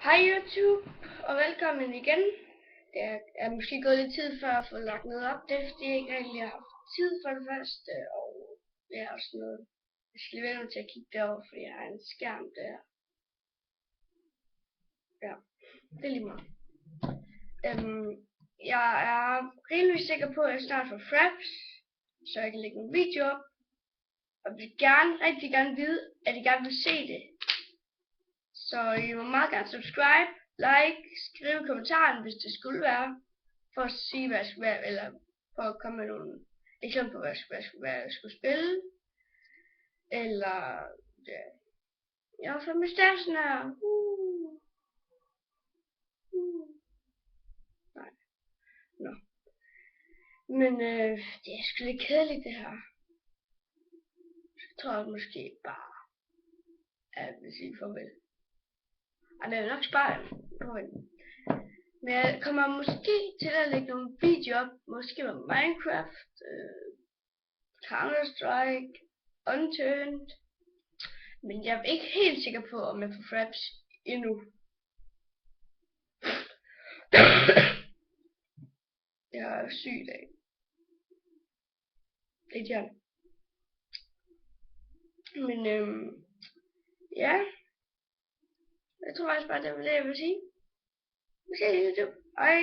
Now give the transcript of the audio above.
Hej YouTube, og velkommen igen. Det er måske gået lidt tid før at få lagt noget op. Det er fordi jeg ikke rigtig har haft tid for det første, og det er også noget. Jeg skal lige vende mig til at kigge derover, fordi jeg har en skærm der. Ja, det er lige meget. Jeg er rimelig sikker på, at jeg snart får fraps, så jeg kan lægge en video op. Og vil rigtig gerne vide, at I gerne vil se det. Så I må meget gerne subscribe, like, skrive i kommentaren, hvis det skulle være, for at sige, hvad jeg skulle være, eller for at komme med nogle eksempler på, hvad jeg skulle spille. Eller, ja, jeg har fået mustachen her. Nej, nå. Men det er sgu lidt kedeligt det her. Jeg tror måske bare, at jeg vil sige farvel. Ej, jeg vil nok spare den. Men jeg kommer måske til at lægge nogle videoer op, måske med Minecraft, Counter-Strike, Unturned. Men jeg er ikke helt sikker på, om jeg får fraps endnu. Jeg er syg i dag. Lidt her. Men ja. Jeg tror faktisk bare, det var det, jeg vil sige. Vi ses i YouTube. Hej.